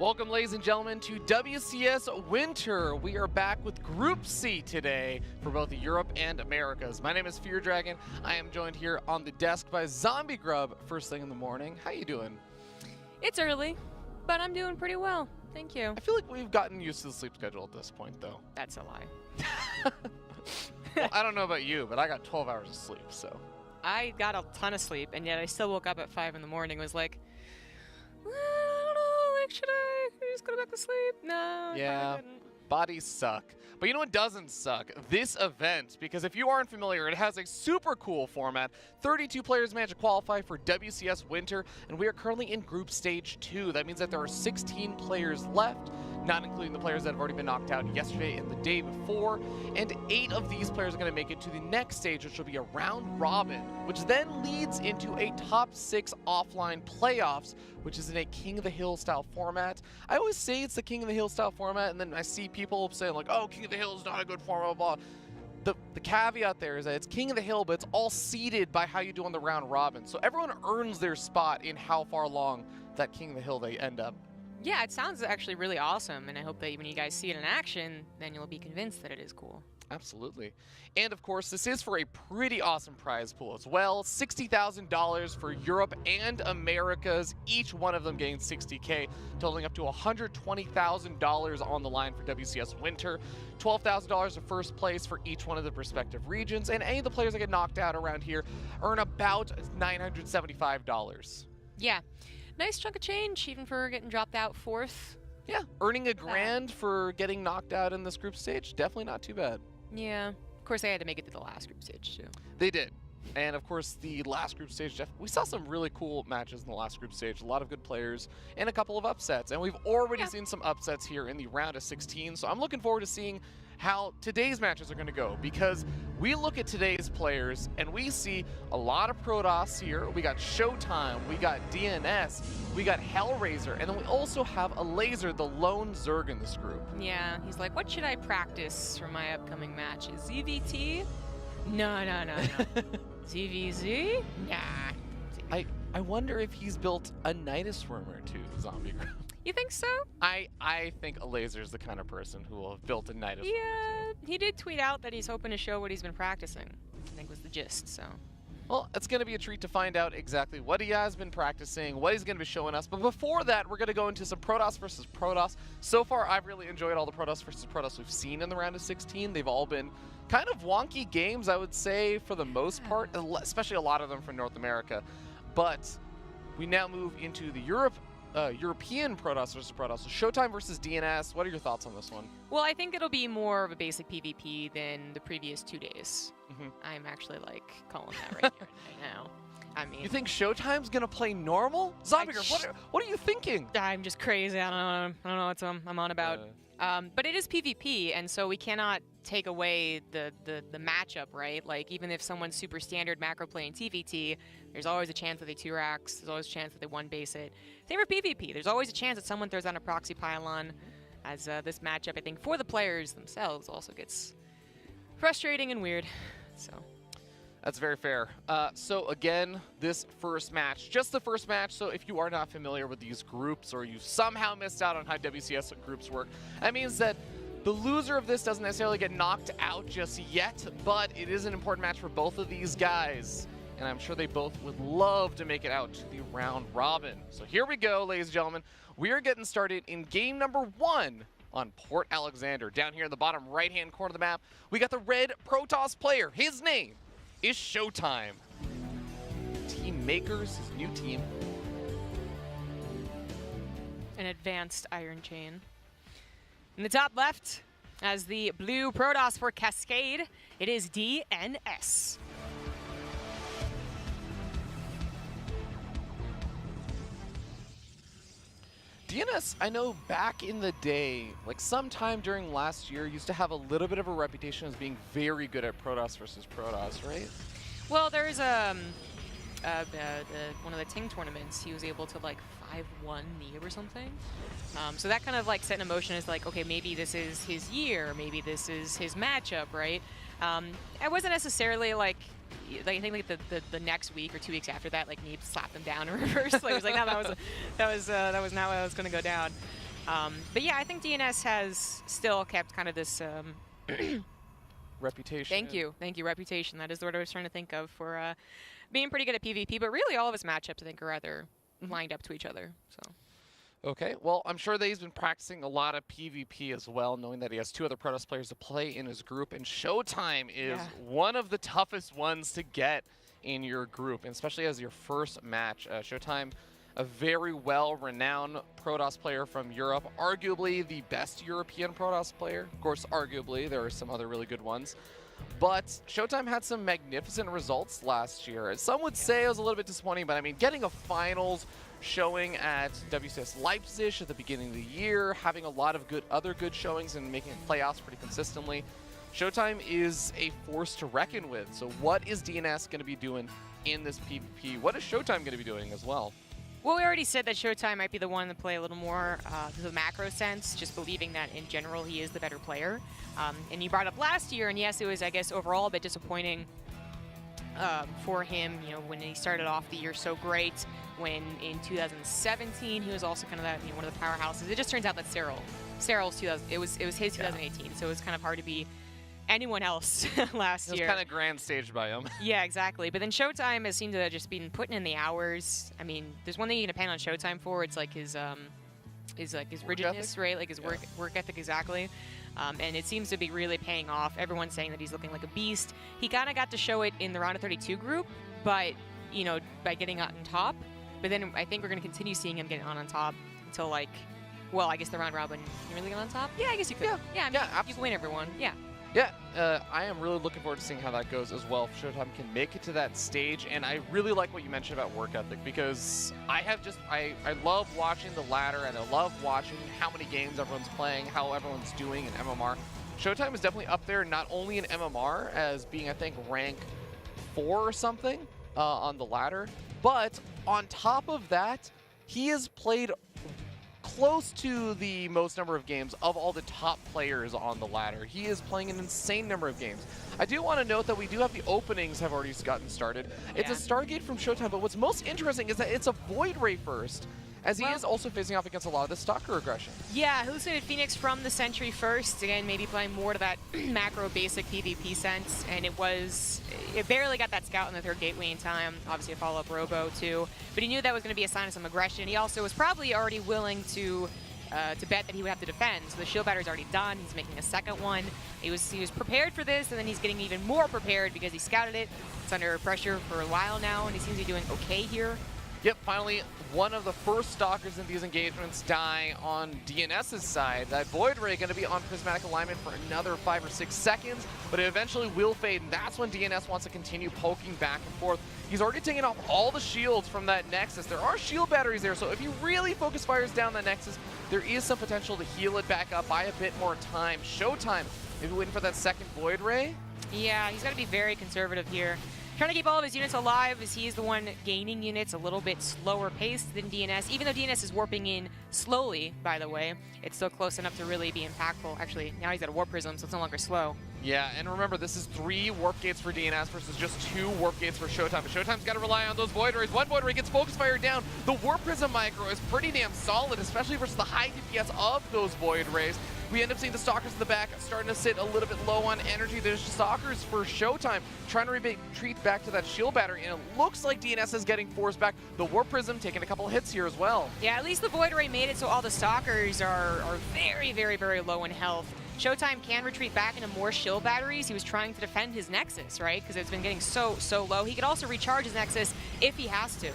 Welcome, ladies and gentlemen, to WCS Winter. We are back with Group C today for both Europe and Americas. My name is Fear Dragon. I am joined here on the desk by Zombie Grub first thing in the morning. How you doing? It's early, but I'm doing pretty well. Thank you. I feel like we've gotten used to the sleep schedule at this point, though. That's a lie. Well, I don't know about you, but I got 12 hours of sleep, so. I got a ton of sleep, and yet I still woke up at 5 in the morning. Was like, well, I don't know, like, should I just go back to sleep? No, Yeah. I didn't. Bodies suck. But you know what doesn't suck? This event, because if you aren't familiar, it has a super cool format. 32 players managed to qualify for WCS Winter, and we are currently in Group Stage 2. That means that there are 16 players left, not including the players that have already been knocked out yesterday and the day before. And 8 of these players are going to make it to the next stage, which will be a round robin, which then leads into a top 6 offline playoffs, which is in a King of the Hill style format. I always say it's the King of the Hill style format, and then I see people saying like, oh, King of the Hill is not a good format, blah, blah. The caveat there is that it's King of the Hill, but it's all seeded by how you do on the round robin. So everyone earns their spot in how far along that King of the Hill they end up. Yeah, it sounds actually really awesome, and I hope that when you guys see it in action, then you'll be convinced that it is cool. Absolutely. And of course, this is for a pretty awesome prize pool as well. $60,000 for Europe and Americas, each one of them getting $60K, totaling up to $120,000 on the line for WCS Winter. $12,000 of first place for each one of the respective regions, and any of the players that get knocked out around here earn about $975. Yeah, nice chunk of change, even for getting dropped out 4th. Yeah, earning a grand for getting knocked out in this group stage, definitely not too bad. Yeah, of course they had to make it to the last group stage too. They did. And of course, the last group stage, we saw some really cool matches in the last group stage, a lot of good players, and a couple of upsets. And we've already seen some upsets here in the round of 16, so I'm looking forward to seeing how today's matches are going to go, because we look at today's players and we see a lot of Protoss here. We got ShoWTime, we got DnS, we got Hellraiser, and then we also have a Laser, the lone Zerg in this group. Yeah, he's like, what should I practice for my upcoming matches? ZVT? No. ZVZ? Nah. I wonder if he's built a Nidus worm or two, Zombie Group. You think so? I think a Laser is the kind of person who will have built a Nidus worm or two. He did tweet out that he's hoping to show what he's been practicing. I think was the gist, so. Well, it's going to be a treat to find out exactly what he has been practicing, what he's going to be showing us. But before that, we're going to go into some Protoss versus Protoss. So far, I've really enjoyed all the Protoss versus Protoss we've seen in the round of 16. They've all been kind of wonky games, I would say, for the most part, especially a lot of them from North America. But we now move into the European Protoss versus Protoss. So ShoWTime versus DnS. What are your thoughts on this one? Well, I think it'll be more of a basic PvP than the previous 2 days. I'm actually like calling that right here right now. I mean, you think ShoWTime's gonna play normal? Zombie Girl, what are you thinking? I'm just crazy. I don't know what I'm on about. But it is PvP, and so we cannot take away the matchup, right? Like, even if someone's super standard macro playing TVT, there's always a chance that they 2-racks. There's always a chance that they 1-base it. Same for PvP. There's always a chance that someone throws down a proxy pylon, as this matchup, I think, for the players themselves also gets frustrating and weird. So. That's very fair. So again, this first match, just the first match, so if you are not familiar with these groups or you somehow missed out on how WCS groups work, that means that the loser of this doesn't necessarily get knocked out just yet, but it is an important match for both of these guys, and I'm sure they both would love to make it out to the round robin. So here we go, ladies and gentlemen. We are getting started in game number 1 on Port Alexander. Down here in the bottom right-hand corner of the map, we got the red Protoss player. His name is ShoWTime. Team Makers, his new team. An advanced Iron Chain. In the top left, as the blue Protoss for Cascade, it is DnS. DnS, I know back in the day, like sometime during last year, used to have a little bit of a reputation as being very good at Protoss versus Protoss, right? Well, there's one of the Ting tournaments, he was able to like 5-1 Neo or something. So that kind of like set in motion as like, okay, maybe this is his year, maybe this is his matchup, right? I wasn't necessarily like I think like the next week or 2 weeks after that, like Neeb slapped him down in reverse. Like, it was like, no, that was not how it was going to go down. But yeah, I think DnS has still kept kind of this reputation. Thank you, reputation. That is the word I was trying to think of for being pretty good at PvP. But really, all of his matchups, I think, are rather lined up to each other. So. Okay, well, I'm sure that he's been practicing a lot of PvP as well, knowing that he has 2 other Protoss players to play in his group, and ShoWTime is one of the toughest ones to get in your group, and especially as your first match. ShoWTime, a very well-renowned Protoss player from Europe, arguably the best European Protoss player. Of course, arguably, there are some other really good ones. But ShoWTime had some magnificent results last year. Some would say it was a little bit disappointing, but I mean, getting a finals showing at WCS Leipzig at the beginning of the year, having a lot of other good showings and making playoffs pretty consistently. ShoWTime is a force to reckon with. So what is DnS going to be doing in this PvP? What is ShoWTime going to be doing as well? Well, we already said that ShoWTime might be the one to play a little more the macro sense, just believing that in general he is the better player. And you brought up last year, and yes, it was, I guess, overall a bit disappointing for him, you know, when he started off the year so great, when in 2017 he was also kind of that, you know, one of the powerhouses. It just turns out that Cyril's it was his 2018, so it was kind of hard to be anyone else last year. It was kind of grand staged by him. Yeah, exactly. But then ShoWTime has seemed to have just been putting in the hours. I mean, there's one thing you can depend on ShoWTime for. It's like his rigidness, right? Like his work ethic, exactly. And it seems to be really paying off. Everyone's saying that he's looking like a beast. He kind of got to show it in the round of 32 group, but, you know, by getting on top. But then I think we're going to continue seeing him getting on top until, like, well, I guess the round robin. Can you really get on top? Yeah, I guess you could. Yeah, I mean, you can win everyone. Yeah. Yeah, I am really looking forward to seeing how that goes as well. If ShoWTime can make it to that stage, and I really like what you mentioned about work ethic, because I love watching the ladder, and I love watching how many games everyone's playing, how everyone's doing in MMR. ShoWTime is definitely up there, not only in MMR as being, I think, rank 4 or something on the ladder, but on top of that, he has played close to the most number of games of all the top players on the ladder. He is playing an insane number of games. I do want to note that we do have the openings have already gotten started. Yeah. It's a Stargate from ShoWTime, but what's most interesting is that it's a Void Ray first, as he is also facing off against a lot of the Stalker aggression. Yeah, Hallucinated Phoenix from the Sentry first. Again, maybe playing more to that macro basic PvP sense, and it barely got that scout in the 3rd gateway in time. Obviously a follow-up Robo too, but he knew that was going to be a sign of some aggression. He also was probably already willing to bet that he would have to defend. So the shield battery's already done. He's making a second one. He was prepared for this, and then he's getting even more prepared because he scouted it. It's under pressure for a while now, and he seems to be doing okay here. Yep, finally, one of the first Stalkers in these engagements die on DNS's side. That Void Ray going to be on Prismatic Alignment for another 5 or 6 seconds, but it eventually will fade, and that's when DNS wants to continue poking back and forth. He's already taken off all the shields from that Nexus. There are shield batteries there, so if he really focus fires down that Nexus, there is some potential to heal it back up, buy a bit more time. ShoWTime, maybe waiting for that second Void Ray? Yeah, he's got to be very conservative here. Trying to keep all of his units alive as he is the one gaining units a little bit slower paced than DNS. Even though DNS is warping in slowly, by the way, it's still close enough to really be impactful. Actually, now he's got a Warp Prism, so it's no longer slow. Yeah, and remember, this is 3 Warp Gates for DNS versus just 2 Warp Gates for ShoWTime. But ShoWTime's got to rely on those Void Rays. One Void Ray gets Focus Fire down. The Warp Prism micro is pretty damn solid, especially versus the high DPS of those Void Rays. We end up seeing the Stalkers in the back starting to sit a little bit low on energy. There's Stalkers for ShoWTime trying to retreat back to that shield battery, and it looks like DNS is getting forced back. The Warp Prism taking a couple hits here as well. Yeah, at least the Void Ray made it so all the Stalkers are very, very, very low in health. ShoWTime can retreat back into more shield batteries. He was trying to defend his Nexus, right? Because it's been getting so low. He could also recharge his Nexus if he has to.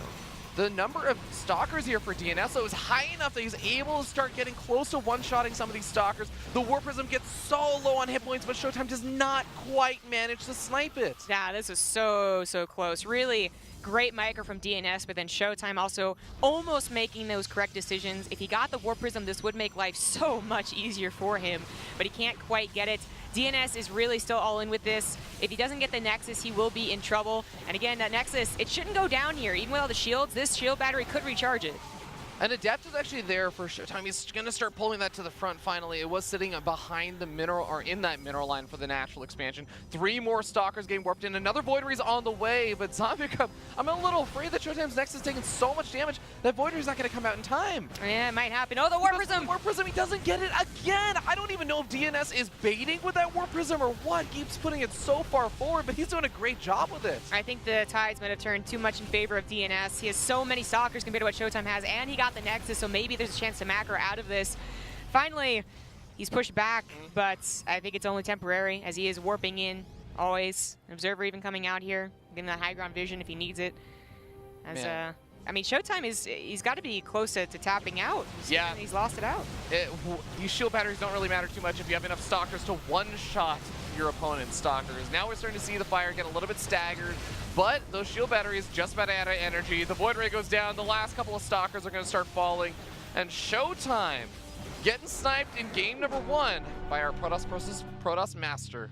The number of Stalkers here for DNS though is high enough that he's able to start getting close to one-shotting some of these Stalkers. The Warp Prism gets so low on hit points, but ShoWTime does not quite manage to snipe it. Yeah, this is so close. Really great micro from DNS, but then ShoWTime also almost making those correct decisions. If he got the Warp Prism, this would make life so much easier for him, but he can't quite get it. DNS is really still all in with this. If he doesn't get the Nexus, he will be in trouble. And again, that Nexus, it shouldn't go down here. Even with all the shields, this shield battery could recharge it. And Adept is actually there for ShoWTime. He's going to start pulling that to the front finally. It was sitting behind the mineral, or in that mineral line for the natural expansion. 3 more Stalkers getting warped in. Another Void Ray's on the way, but Zombie Cup, I'm a little afraid that ShoWTime's Next is taking so much damage that Void Ray's not going to come out in time. Yeah, it might happen. Oh, the Warp Prism! Warp Prism, he doesn't get it again! I don't even know if DnS is baiting with that Warp Prism or what. He keeps putting it so far forward, but he's doing a great job with it. I think the tides might have turned too much in favor of DnS. He has so many Stalkers compared to what ShoWTime has, and he got the Nexus, so maybe there's a chance to macro out of this. Finally, he's pushed back, but I think it's only temporary as he is warping in always. An Observer even coming out here, getting that high ground vision if he needs it. As I mean, ShoWTime he's got to be close to tapping out. He's lost it out. These shield batteries don't really matter too much if you have enough Stalkers to one-shot your opponent's Stalkers. Now we're starting to see the Fire get a little bit staggered, but those shield batteries just about out of energy. The Void Ray goes down. The last couple of Stalkers are going to start falling, and ShoWTime getting sniped in game number 1 by our Protoss Master.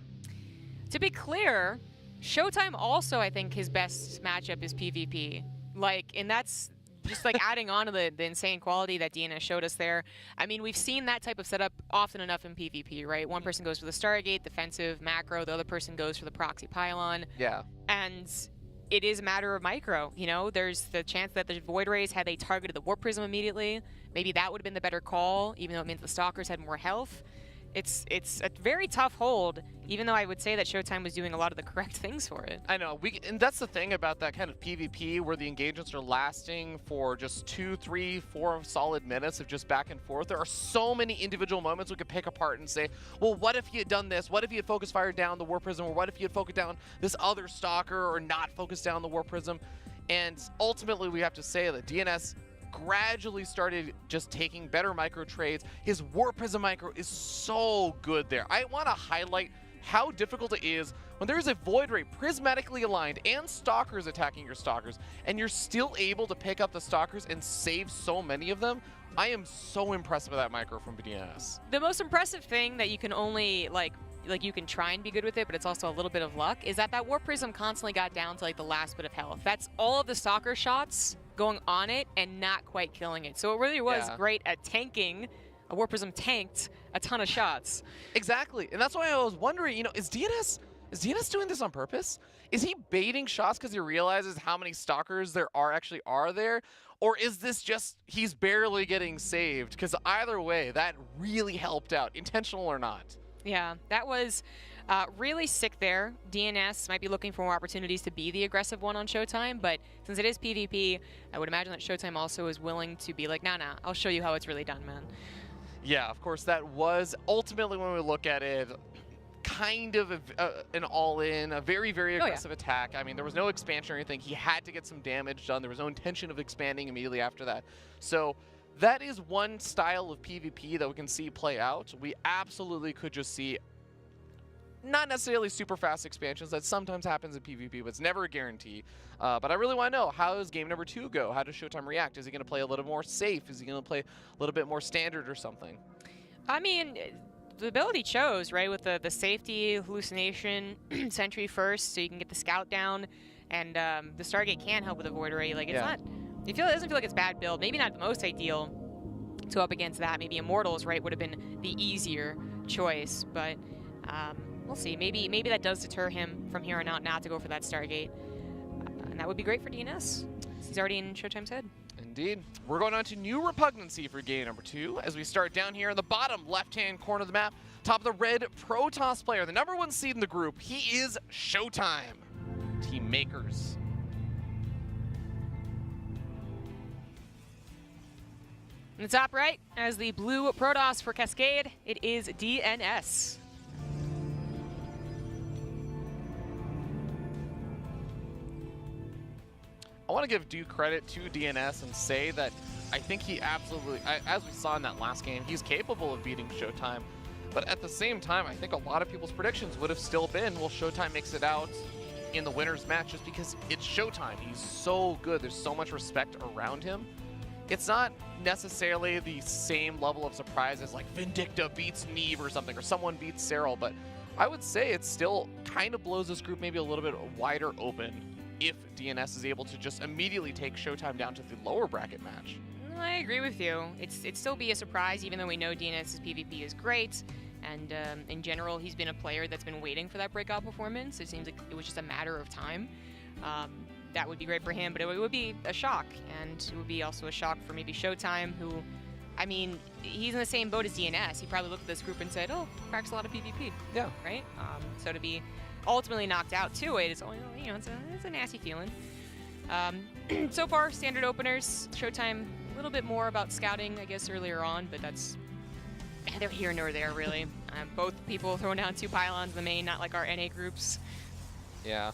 To be clear, ShoWTime also, I think, his best matchup is PvP. And that's just adding on to the insane quality that DnS showed us there. I mean, we've seen that type of setup often enough in PvP, right? One person goes for the Stargate, defensive, macro, the other person goes for the proxy pylon. Yeah. And it is a matter of micro, you know? There's the chance that the Void Rays, had they targeted the Warp Prism immediately, maybe that would have been the better call, even though it meant the Stalkers had more health. It's a very tough hold, even though I would say that ShoWTime was doing a lot of the correct things for it. I know, and that's the thing about that kind of PvP where the engagements are lasting for just 2, 3, 4 solid minutes of just back and forth. There are so many individual moments we could pick apart and say, well, what if he had done this? What if he had focus fired down the Warp Prism? Or what if he had focused down this other Stalker or not focused down the Warp Prism? And ultimately, we have to say that DnS gradually started just taking better micro trades. His Warp Prism micro is so good there. I want to highlight how difficult it is when there is a Void Ray prismatically aligned and Stalkers attacking your Stalkers, and you're still able to pick up the Stalkers and save so many of them. I am so impressed with that micro from DnS. The most impressive thing that you can only you can try and be good with it, but it's also a little bit of luck, is that Warp Prism constantly got down to the last bit of health. That's all of the Stalker shots going on it and not quite killing it. So it really was great at tanking. A Warp Prism tanked a ton of shots. Exactly, and that's why I was wondering, you know, is DnS doing this on purpose? Is he baiting shots because he realizes how many Stalkers there actually are there? Or is this just he's barely getting saved? Because either way, that really helped out, intentional or not. Yeah, that was really sick there. DnS might be looking for more opportunities to be the aggressive one on ShoWTime, but since it is PvP, I would imagine that ShoWTime also is willing to be like, nah, I'll show you how it's really done, man. Yeah, of course, that was ultimately, when we look at it, kind of an all-in, a very, very aggressive attack. I mean, there was no expansion or anything. He had to get some damage done. There was no intention of expanding immediately after that. So that is one style of PvP that we can see play out. We absolutely could just see not necessarily super fast expansions. That sometimes happens in PvP, but it's never a guarantee. But I really want to know, how does game number 2 go? How does ShoWTime react? Is he going to play a little more safe? Is he going to play a little bit more standard or something? I mean, the ability chose, right, with the safety, hallucination, sentry first, so you can get the scout down, and the Stargate can help with the Void Ray. It's not, it doesn't feel like it's bad build. Maybe not the most ideal to up against that. Maybe Immortals, right, would have been the easier choice, but we'll see. Maybe that does deter him from here on out not to go for that Stargate. And that would be great for DnS. He's already in ShoWTime's head. Indeed. We're going on to new repugnancy for game number 2 as we start down here in the bottom left-hand corner of the map. Top of the red Protoss player, the #1 seed in the group. He is ShoWTime. Team Makers. In the top right, as the blue Protoss for Cascade, it is DnS. I want to give due credit to DnS and say that I think he absolutely, as we saw in that last game, he's capable of beating ShoWTime. But at the same time, I think a lot of people's predictions would have still been, well, ShoWTime makes it out in the winner's match just because it's ShoWTime. He's so good. There's so much respect around him. It's not necessarily the same level of surprise as Vindicta beats Neve or something, or someone beats Cyril, but I would say it still kind of blows this group maybe a little bit wider open if DnS is able to just immediately take ShoWTime down to the lower bracket match. I agree with you. It'd still be a surprise, even though we know DnS's PvP is great. And in general, he's been a player that's been waiting for that breakout performance. It seems like it was just a matter of time. That would be great for him, but it would be a shock. And it would be also a shock for maybe ShoWTime, who, I mean, he's in the same boat as DnS. He probably looked at this group and said, oh, cracks a lot of PvP. Yeah. Right? So to be ultimately knocked out to it is, you know, it's a nasty feeling. So far, standard openers. ShoWTime, a little bit more about scouting, I guess, earlier on, but that's neither here nor there, really. Both people throwing down 2 pylons in the main, not like our NA groups. Yeah.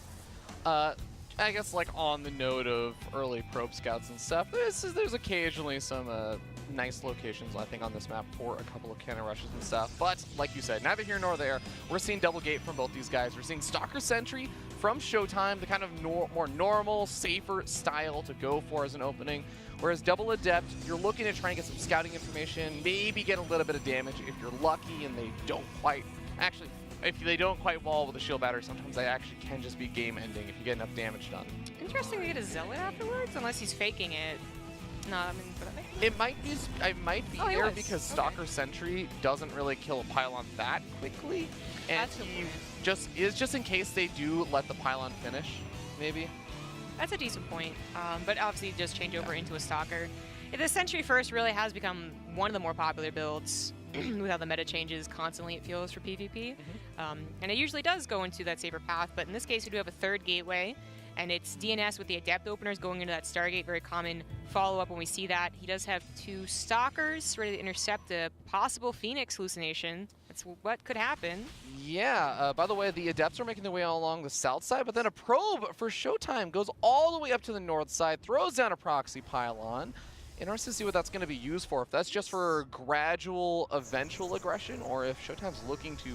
I guess, like, on the note of early probe scouts and stuff, there's occasionally some nice locations, I think, on this map for a couple of cannon rushes and stuff. But, like you said, neither here nor there. We're seeing double gate from both these guys. We're seeing Stalker Sentry from ShoWTime, the kind of more normal, safer style to go for as an opening. Whereas Double Adept, you're looking to try and get some scouting information, maybe get a little bit of damage if you're lucky and they don't quite... Actually, if they don't quite wall with a shield battery, sometimes they actually can just be game ending if you get enough damage done. Interesting to get a Zealot afterwards, unless he's faking it. No, I mean, but it might be oh, there because Stalker Sentry doesn't really kill a pylon that quickly, and he just in case they do let the pylon finish, maybe. That's a decent point, but obviously just change over into a Stalker. The Sentry First really has become one of the more popular builds with how the meta changes constantly, it feels, for PvP. And it usually does go into that saber path, but in this case we do have a third gateway, and it's DnS with the Adept openers going into that Stargate, very common follow-up when we see that. He does have 2 Stalkers ready to intercept a possible Phoenix hallucination. That's what could happen. Yeah, by the way, the Adepts are making their way all along the south side, but then a probe for ShoWTime goes all the way up to the north side, throws down a proxy pylon. Interested to see what that's going to be used for, if that's just for gradual, eventual aggression, or if ShoWTime's looking to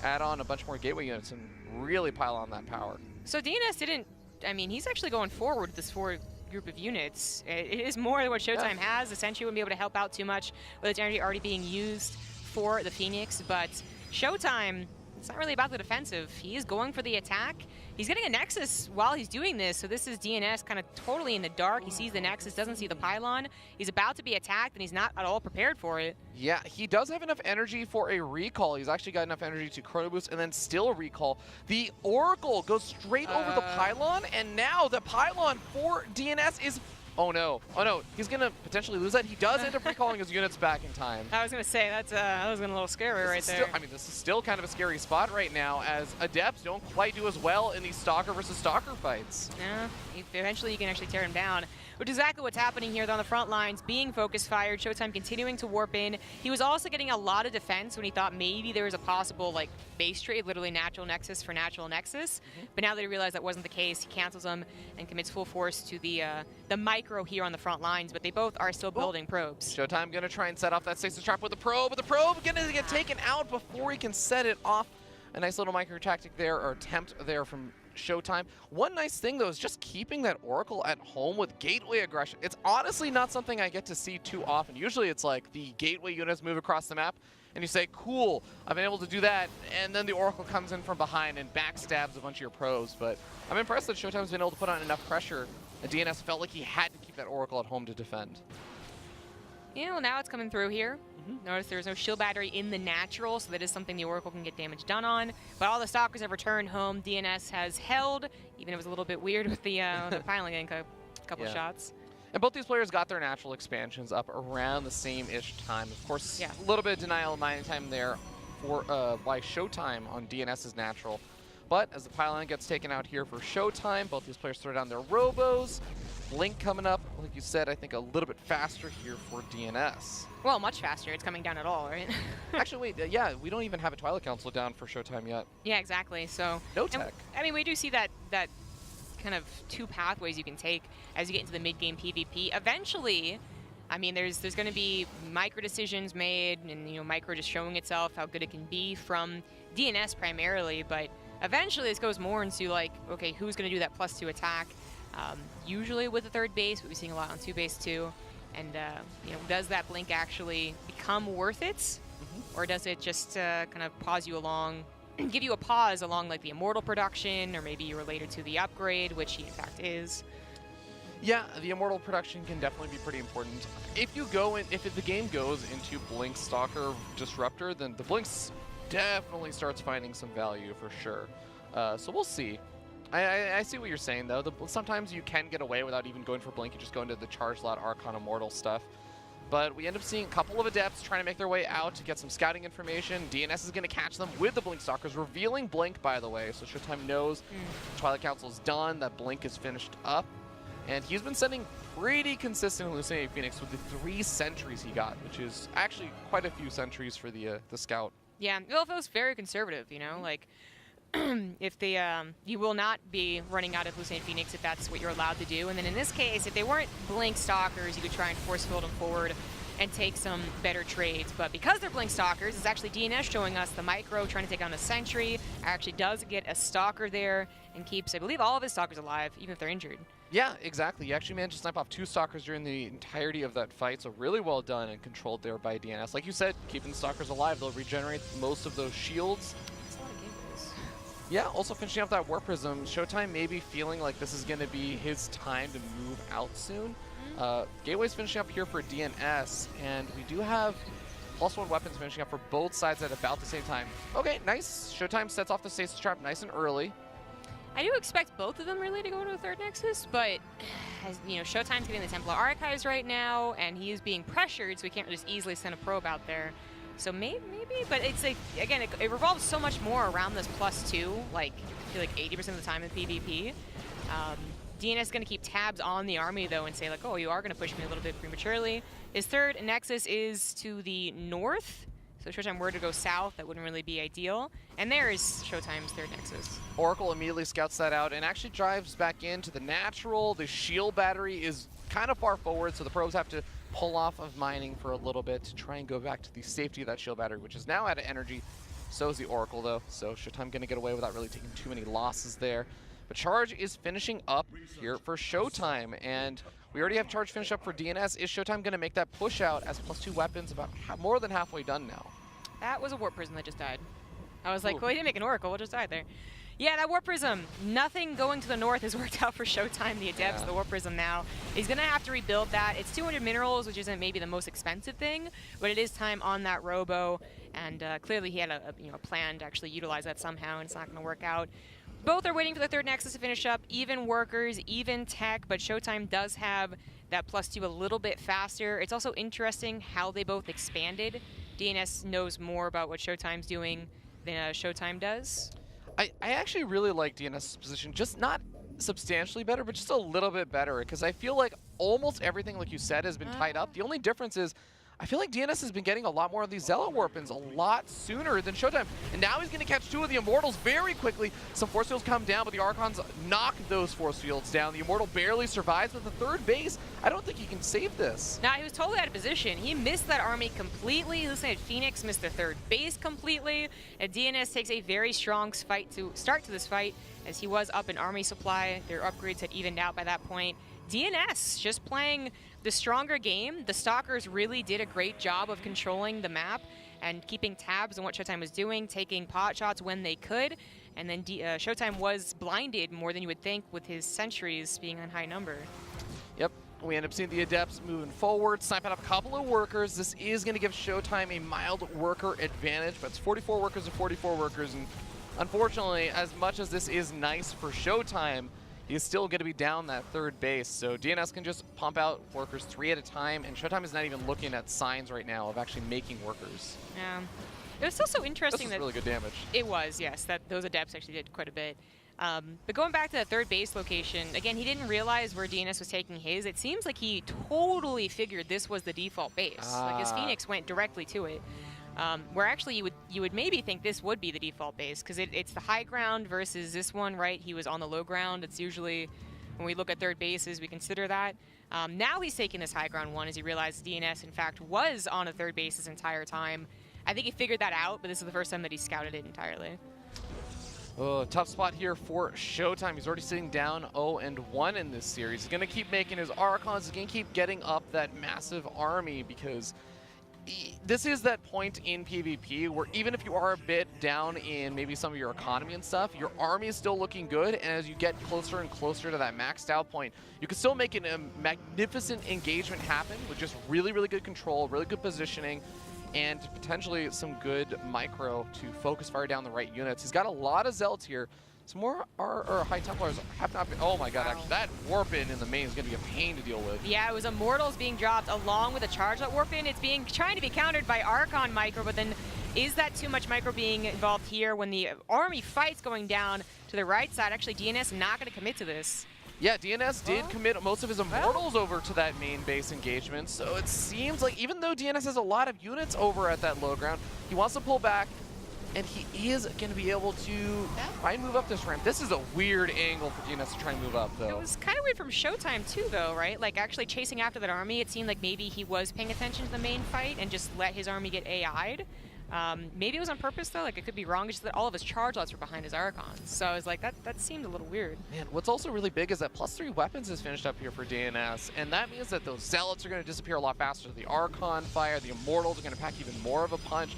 add on a bunch more gateway units and really pile on that power. So DnS didn't, I mean, he's actually going forward with this 4 group of units. It is more than what ShoWTime has. The Sentry wouldn't be able to help out too much with its energy already being used for the Phoenix, but ShoWTime, it's not really about the defensive. He is going for the attack. He's getting a Nexus while he's doing this, so this is DnS kind of totally in the dark. He sees the Nexus, doesn't see the pylon. He's about to be attacked, and he's not at all prepared for it. Yeah, he does have enough energy for a recall. He's actually got enough energy to chrono boost and then still recall. The Oracle goes straight over the pylon, and now the pylon for DnS is... Oh no, he's gonna potentially lose that. He does end up recalling his units back in time. I was gonna say, that was a little scary right there. I mean, this is still kind of a scary spot right now, as Adepts don't quite do as well in these Stalker versus Stalker fights. Yeah, eventually you can actually tear him down, which is exactly what's happening here on the front lines, being focus fired, ShoWTime continuing to warp in. He was also getting a lot of defense when he thought maybe there was a possible, like, base trade, literally natural Nexus for natural Nexus, but now that he realized that wasn't the case, he cancels them and commits full force to the micro here on the front lines, but they both are still building probes. ShoWTime gonna try and set off that stasis trap with the probe, but the probe gonna get taken out before he can set it off. A nice little micro tactic there, or attempt there from ShoWTime. One nice thing though is just keeping that Oracle at home with gateway aggression. It's honestly not something I get to see too often. Usually it's like the gateway units move across the map and you say, cool, I've been able to do that, and then the Oracle comes in from behind and backstabs a bunch of your probes. But I'm impressed that ShoWTime's been able to put on enough pressure. And DnS felt like he had to keep that Oracle at home to defend. Yeah, well, now it's coming through here. Notice there's no shield battery in the natural, so that is something the Oracle can get damage done on. But all the Stalkers have returned home. DnS has held, even if it was a little bit weird with the finally getting a couple shots. And both these players got their natural expansions up around the same-ish time. Of course, a little bit of denial of mining time there for by ShoWTime on DnS's natural. But as the pylon gets taken out here for ShoWTime, both these players throw down their robos. Blink coming up, like you said, I think a little bit faster here for DnS. Well, much faster. It's coming down at all, right? Actually, wait, yeah, we don't even have a Twilight Council down for ShoWTime yet. Yeah, exactly. So no tech. I mean, we do see that kind of 2 pathways you can take as you get into the mid-game PvP. Eventually, I mean, there's going to be micro decisions made, and micro just showing itself how good it can be from DnS primarily. But eventually, this goes more into like, okay, who's going to do that +2 attack? Usually with the 3rd base, but we're seeing a lot on 2 base too. And does that blink actually become worth it, or does it just kind of pause you along? Give you a pause along like the Immortal production, or maybe you're related to the upgrade, which he in fact is. Yeah, the Immortal production can definitely be pretty important. If you go in, if the game goes into Blink Stalker Disruptor, then the Blinks definitely starts finding some value for sure. So we'll see. I see what you're saying though. Sometimes you can get away without even going for Blink. You just go into the Charge Slot Archon Immortal stuff. But we end up seeing a couple of Adepts trying to make their way out to get some scouting information. DnS is going to catch them with the Blink Stalkers, revealing Blink, by the way. So ShoWTime knows Twilight Council is done, that Blink is finished up. And he's been sending pretty consistent Hallucinating Phoenix with the 3 sentries he got, which is actually quite a few sentries for the scout. Yeah, well, it feels very conservative, you know, like if you will not be running out of Hallucinating Phoenix if that's what you're allowed to do. And then in this case, if they weren't Blink Stalkers, you could try and force field them forward and take some better trades. But because they're Blink Stalkers, it's actually DnS showing us the Micro trying to take on a Sentry. Actually does get a Stalker there and keeps, I believe, all of his Stalkers alive, even if they're injured. Yeah, exactly. You actually managed to snipe off 2 Stalkers during the entirety of that fight, so really well done and controlled there by DnS. Like you said, keeping the Stalkers alive, they'll regenerate most of those shields. That's a lot of gameplays. Yeah, also finishing off that Warp Prism, ShoWTime may be feeling like this is going to be his time to move out soon. Gateway's finishing up here for DnS, and we do have +1 weapons finishing up for both sides at about the same time. Okay, nice. ShoWTime sets off the Stasis Trap nice and early. I do expect both of them really to go into a 3rd Nexus, but as, you know, ShoWTime's getting the Templar Archives right now, and he is being pressured, so we can't just easily send a probe out there. So maybe, but it's like, again, it revolves so much more around this +2, like, I feel like 80% of the time in PvP. DnS is going to keep tabs on the army, though, and say, like, oh, you are going to push me a little bit prematurely. His 3rd Nexus is to the north. So if ShoWTime were to go south, that wouldn't really be ideal. And there is ShoWTime's 3rd Nexus. Oracle immediately scouts that out and actually drives back into the natural. The shield battery is kind of far forward, so the probes have to pull off of mining for a little bit to try and go back to the safety of that shield battery, which is now out of energy. So is the Oracle, though. So ShoWTime going to get away without really taking too many losses there. But Charge is finishing up here for ShoWTime, and we already have Charge finished up for DnS. Is ShoWTime going to make that push out as +2 weapons about more than halfway done now? That was a Warp Prism that just died. I was like, well, he didn't make an Oracle, it just died there. Yeah, that Warp Prism, nothing going to the north has worked out for ShoWTime, the Adepts, the Warp Prism now. He's going to have to rebuild that. It's 200 minerals, which isn't maybe the most expensive thing, but it is time on that Robo, and clearly he had a plan to actually utilize that somehow, and it's not going to work out. Both are waiting for the 3rd Nexus to finish up, even workers, even tech, but ShoWTime does have that +2 a little bit faster. It's also interesting how they both expanded. DnS knows more about what ShoWTime's doing than ShoWTime does. I actually really like DnS's position, just not substantially better, but just a little bit better, because I feel like almost everything, like you said, has been tied up. The only difference is I feel like DnS has been getting a lot more of these Zealot weapons a lot sooner than ShoWTime. And now he's going to catch 2 of the Immortals very quickly. Some force fields come down, but the Archons knock those force fields down. The Immortal barely survives with the 3rd base. I don't think he can save this. Now, he was totally out of position. He missed that army completely. Hallucinated Phoenix missed their 3rd base completely. And DnS takes a very strong fight to start to this fight, as he was up in army supply. Their upgrades had evened out by that point. DnS just playing the stronger game. The Stalkers really did a great job of controlling the map and keeping tabs on what ShoWTime was doing, taking pot shots when they could, and then ShoWTime was blinded more than you would think with his sentries being on high number. Yep, we end up seeing the Adepts moving forward, sniping up a couple of workers. This is going to give ShoWTime a mild worker advantage, but it's 44 workers to 44 workers, and unfortunately, as much as this is nice for ShoWTime, he's still going to be down that 3rd base, so DnS can just pump out workers 3 at a time, and ShoWTime is not even looking at signs right now of actually making workers. Yeah. It was still so interesting that really good damage. It was, yes, that those Adepts actually did quite a bit. But going back to that 3rd base location, again, he didn't realize where DnS was taking his. It seems like he totally figured this was the default base. Like his Phoenix went directly to it. Where actually you would maybe think this would be the default base, because it's the high ground versus this one, right? He was on the low ground. It's usually, when we look at 3rd bases, we consider that. Now he's taking this high ground one as he realized DnS, in fact, was on a 3rd base this entire time. I think he figured that out, but this is the first time that he scouted it entirely. Oh, tough spot here for ShoWTime. He's already sitting down 0-1 in this series. He's going to keep making his Archons. He's going to keep getting up that massive army, because this is that point in PvP where even if you are a bit down in maybe some of your economy and stuff, your army is still looking good, and as you get closer and closer to that maxed out point, you can still make a magnificent engagement happen with just really, really good control, really good positioning, and potentially some good micro to focus fire down the right units. He's got a lot of Zealots here. Some more High Templars have not been. Oh my god, actually, that warp in the main is going to be a pain to deal with. Yeah, it was Immortals being dropped along with a charge that warp in. It's trying to be countered by Archon micro, but then is that too much micro being involved here when the army fight's going down to the right side? Actually, DnS not going to commit to this. Yeah, DnS did commit most of his Immortals over to that main base engagement, so it seems like even though DnS has a lot of units over at that low ground, he wants to pull back, and he is going to be able to try and move up this ramp. This is a weird angle for DnS to try and move up, though. It was kind of weird from ShoWTime, too, though, right? Like, actually chasing after that army, it seemed like maybe he was paying attention to the main fight and just let his army get AI'd. Maybe it was on purpose, though. Like, it could be wrong. It's just that all of his charge lots were behind his Archons. So I was like, that seemed a little weird. Man, what's also really big is that +3 weapons is finished up here for DnS, and that means that those Zealots are going to disappear a lot faster. The Archon fire, the Immortals are going to pack even more of a punch.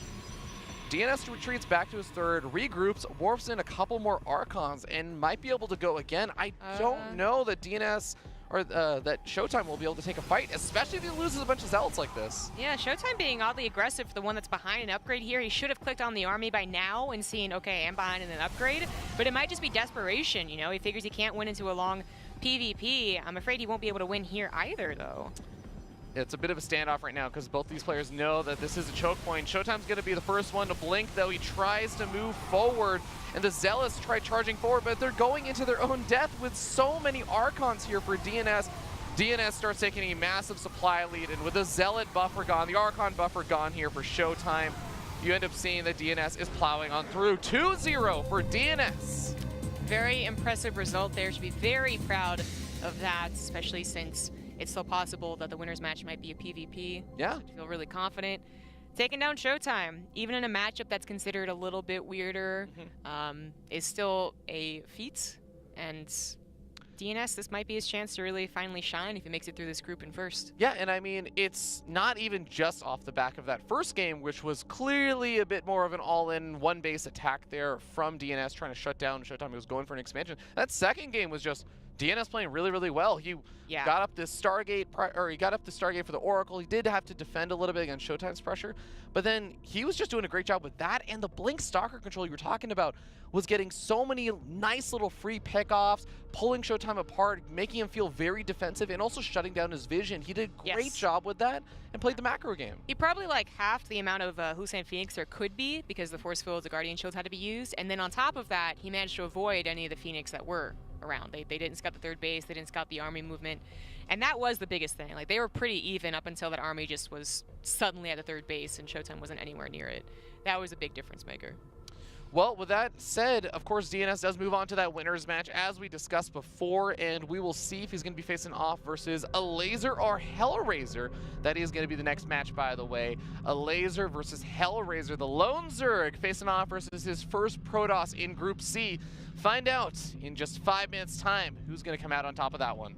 DnS retreats back to his third, regroups, warps in a couple more Archons, and might be able to go again. I don't know that DnS or that ShoWTime will be able to take a fight, especially if he loses a bunch of Zealots like this. Yeah, ShoWTime being oddly aggressive for the one that's behind an upgrade here. He should have clicked on the army by now and seen, okay, I'm behind in an upgrade, but it might just be desperation, you know? He figures he can't win into a long PvP. I'm afraid he won't be able to win here either, though. It's a bit of a standoff right now because both these players know that this is a choke point. ShoWTime's going to be the first one to blink, though. He tries to move forward, and the Zealots try charging forward, but they're going into their own death with so many Archons here for DnS. DnS starts taking a massive supply lead, and with the Zealot buffer gone, the Archon buffer gone here for ShoWTime, you end up seeing that DnS is plowing on through. 2-0 for DnS. Very impressive result there. Should be very proud of that, especially since it's still possible that the winner's match might be a PvP. Yeah. I feel really confident. Taking down ShoWTime, even in a matchup that's considered a little bit weirder, is still a feat. And DnS, this might be his chance to really finally shine if he makes it through this group in first. Yeah, and I mean, it's not even just off the back of that first game, which was clearly a bit more of an all-in one-base attack there from DnS trying to shut down ShoWTime. He was going for an expansion. That second game was just DnS playing really, really well. He got up this Stargate, he got up the Stargate for the Oracle. He did have to defend a little bit against ShoWTime's pressure, but then he was just doing a great job with that. And the Blink Stalker control you were talking about was getting so many nice little free pickoffs, pulling ShoWTime apart, making him feel very defensive, and also shutting down his vision. He did a great job with that and played the macro game. He probably like halved the amount of Hussein Phoenix there could be because the Force Fields, the Guardian Shields had to be used. And then on top of that, he managed to avoid any of the Phoenix that were around. They didn't scout the third base, they didn't scout the army movement, and that was the biggest thing. Like, they were pretty even up until that army just was suddenly at the third base and ShoWTime wasn't anywhere near it. That was a big difference maker. Well, with that said, of course, DnS does move on to that winner's match, as we discussed before, and we will see if he's going to be facing off versus a Laser or Hellraiser. That is going to be the next match, by the way. A Laser versus Hellraiser. The Lone Zerg facing off versus his first Protoss in Group C. Find out in just 5 minutes' time who's going to come out on top of that one.